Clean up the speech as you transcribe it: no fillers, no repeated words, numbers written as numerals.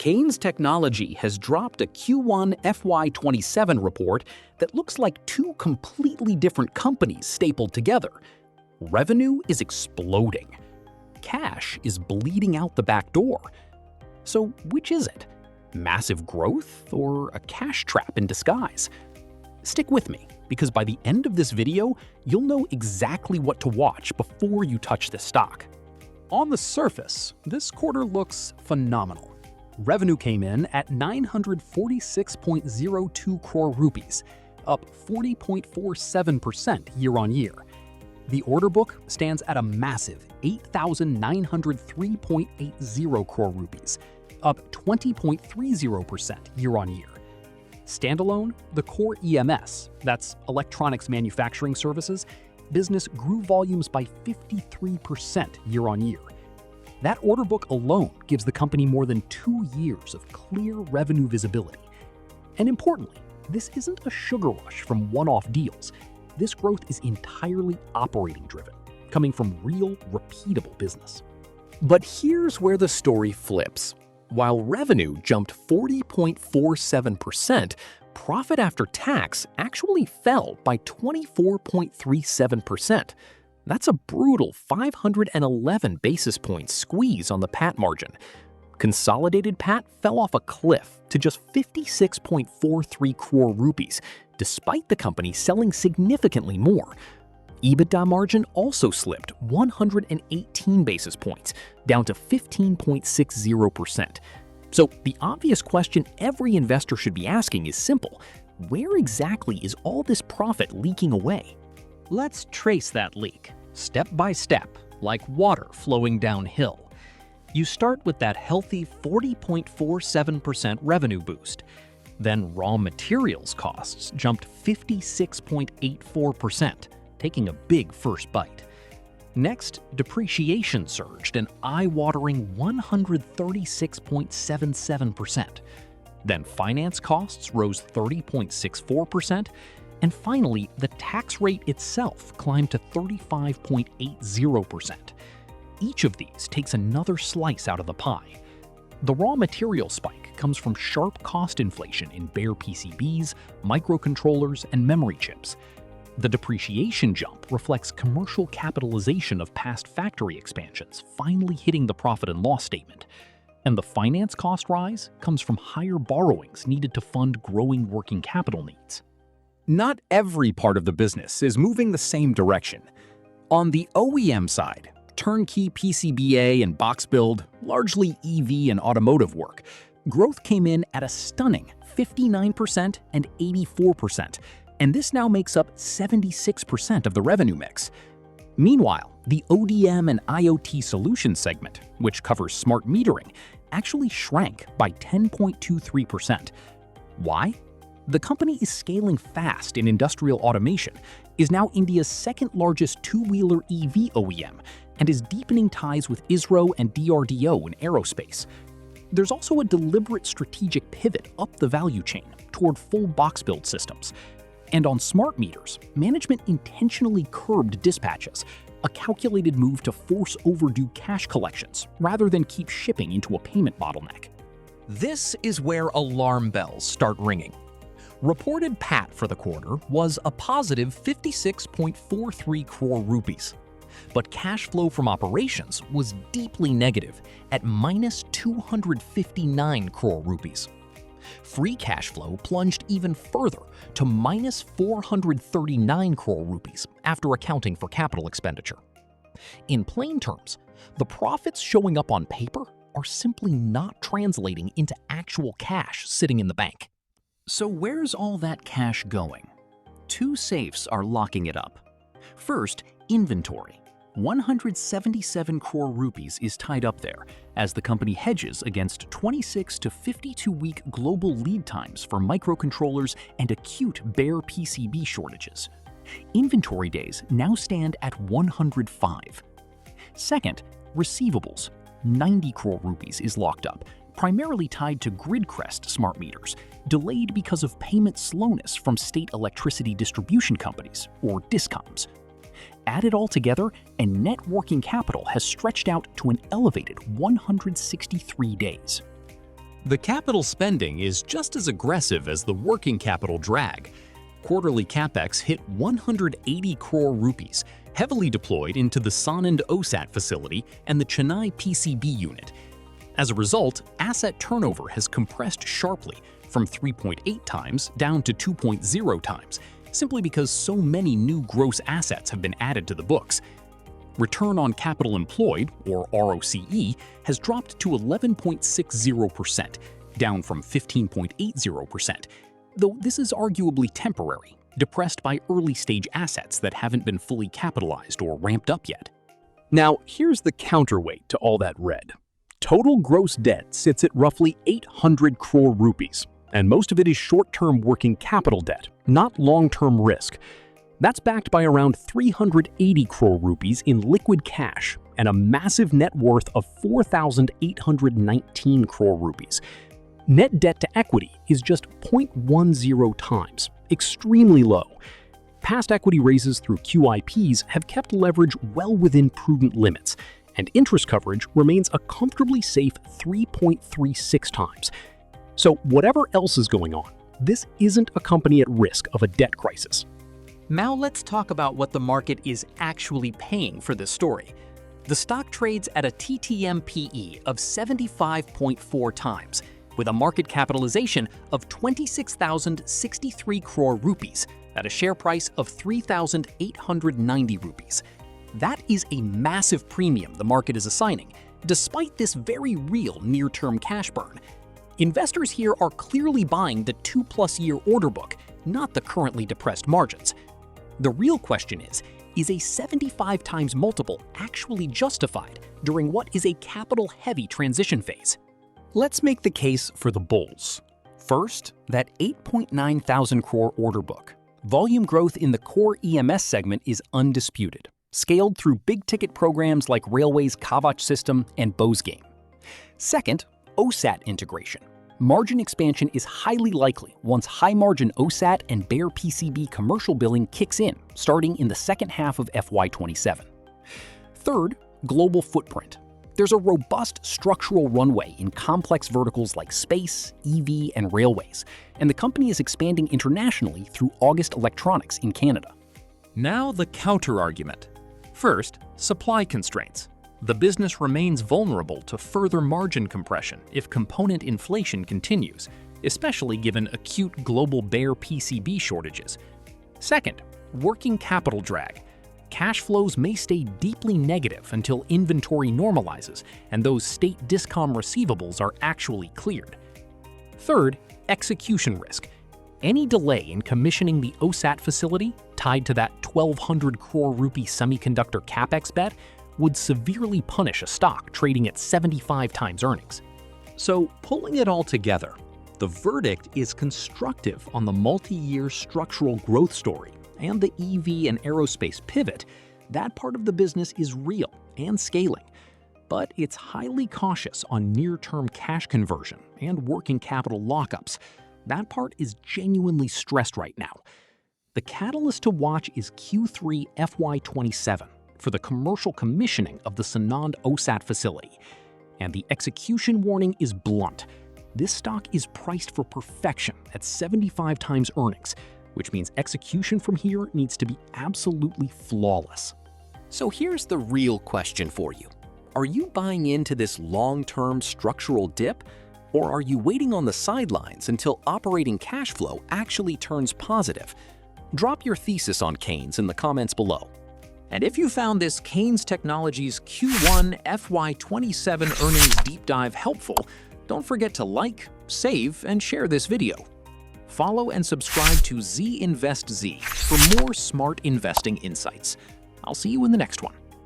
Kaynestechnology has dropped a Q1 FY27 report that looks like two completely different companies stapled together. Revenue is exploding. Cash is bleeding out the back door. So which is it? Massive growth or a cash trap in disguise? Stick with me, because by the end of this video, you'll know exactly what to watch before you touch this stock. On the surface, this quarter looks phenomenal. Revenue came in at 946.02 crore rupees, up 40.47% year-on-year. The order book stands at a massive 8,903.80 crore rupees, up 20.30% year-on-year. Standalone, the core EMS, that's Electronics Manufacturing Services, business grew volumes by 53% year-on-year. That order book alone gives the company more than 2 years of clear revenue visibility. And importantly, this isn't a sugar rush from one-off deals. This growth is entirely operating-driven, coming from real, repeatable business. But here's where the story flips. While revenue jumped 40.47%, profit after tax actually fell by 24.37%. That's a brutal 511 basis points squeeze on the PAT margin. Consolidated PAT fell off a cliff to just 56.43 crore rupees, despite the company selling significantly more. EBITDA margin also slipped 118 basis points, down to 15.60%. So the obvious question every investor should be asking is simple: where exactly is all this profit leaking away? Let's trace that leak, step by step, like water flowing downhill. You start with that healthy 40.47% revenue boost. Then raw materials costs jumped 56.84%, taking a big first bite. Next, depreciation surged an eye-watering 136.77%. Then finance costs rose 30.64%. And finally, the tax rate itself climbed to 35.80%. Each of these takes another slice out of the pie. The raw material spike comes from sharp cost inflation in bare PCBs, microcontrollers, and memory chips. The depreciation jump reflects commercial capitalization of past factory expansions finally hitting the profit and loss statement. And the finance cost rise comes from higher borrowings needed to fund growing working capital needs. Not every part of the business is moving the same direction. On the OEM side, turnkey PCBA and box build, largely EV and automotive work, growth came in at a stunning 59% and 84%, and this now makes up 76% of the revenue mix. Meanwhile, the ODM and IoT solutions segment, which covers smart metering, actually shrank by 10.23%. Why? The company is scaling fast in industrial automation, is now India's second-largest two-wheeler EV OEM, and is deepening ties with ISRO and DRDO in aerospace. There's also a deliberate strategic pivot up the value chain toward full box build systems. And on smart meters, management intentionally curbed dispatches, a calculated move to force overdue cash collections rather than keep shipping into a payment bottleneck. This is where alarm bells start ringing. Reported PAT for the quarter was a positive 56.43 crore rupees. But cash flow from operations was deeply negative at minus 259 crore rupees. Free cash flow plunged even further to minus 439 crore rupees after accounting for capital expenditure. In plain terms, the profits showing up on paper are simply not translating into actual cash sitting in the bank. So where's all that cash going? Two safes are locking it up. First, inventory. 177 crore rupees is tied up there as the company hedges against 26 to 52-week global lead times for microcontrollers and acute bare PCB shortages. Inventory days now stand at 105. Second, receivables. 90 crore rupees is locked up, primarily tied to GridCrest smart meters, delayed because of payment slowness from state electricity distribution companies, or DISCOMs. Add it all together, and net working capital has stretched out to an elevated 163 days. The capital spending is just as aggressive as the working capital drag. Quarterly capex hit 180 crore rupees, heavily deployed into the Sanand OSAT facility and the Chennai PCB unit. As a result, asset turnover has compressed sharply from 3.8 times down to 2.0 times, simply because so many new gross assets have been added to the books. Return on capital employed, or ROCE, has dropped to 11.60%, down from 15.80%, though this is arguably temporary, depressed by early-stage assets that haven't been fully capitalized or ramped up yet. Now, here's the counterweight to all that red. Total gross debt sits at roughly 800 crore rupees, and most of it is short-term working capital debt, not long-term risk. That's backed by around 380 crore rupees in liquid cash and a massive net worth of 4,819 crore rupees. Net debt to equity is just 0.10 times, extremely low. Past equity raises through QIPs have kept leverage well within prudent limits, and interest coverage remains a comfortably safe 3.36 times. So whatever else is going on, this isn't a company at risk of a debt crisis. Now let's talk about what the market is actually paying for this story. The stock trades at a TTM PE of 75.4 times, with a market capitalization of 26,063 crore rupees at a share price of 3,890 rupees. That is a massive premium the market is assigning, despite this very real near-term cash burn. Investors here are clearly buying the 2-plus-year order book, not the currently depressed margins. The real question is a 75 times multiple actually justified during what is a capital-heavy transition phase? Let's make the case for the bulls. First, that 8.9 thousand crore order book. Volume growth in the core EMS segment is undisputed, scaled through big-ticket programs like Railway's Kavach system and Bose Game. Second, OSAT integration. Margin expansion is highly likely once high-margin OSAT and bare PCB commercial billing kicks in, starting in the second half of FY27. Third, global footprint. There's a robust structural runway in complex verticals like space, EV, and railways, and the company is expanding internationally through August Electronics in Canada. Now the counter-argument. First, supply constraints. The business remains vulnerable to further margin compression if component inflation continues, especially given acute global bare PCB shortages. Second, working capital drag. Cash flows may stay deeply negative until inventory normalizes and those state discom receivables are actually cleared. Third, execution risk. Any delay in commissioning the OSAT facility tied to that 1,200 crore rupee semiconductor capex bet would severely punish a stock trading at 75 times earnings. So, pulling it all together, the verdict is constructive on the multi-year structural growth story and the EV and aerospace pivot. That part of the business is real and scaling, but it's highly cautious on near-term cash conversion and working capital lockups. That part is genuinely stressed right now. The catalyst to watch is Q3 FY27 for the commercial commissioning of the Sanand OSAT facility. And the execution warning is blunt. This stock is priced for perfection at 75 times earnings, which means execution from here needs to be absolutely flawless. So here's the real question for you. Are you buying into this long-term structural dip? Or are you waiting on the sidelines until operating cash flow actually turns positive? Drop your thesis on Kaynes in the comments below. And if you found this Kaynestechnology's Q1 FY27 earnings deep dive helpful, don't forget to like, save, and share this video. Follow and subscribe to ZinvestZ for more smart investing insights. I'll see you in the next one.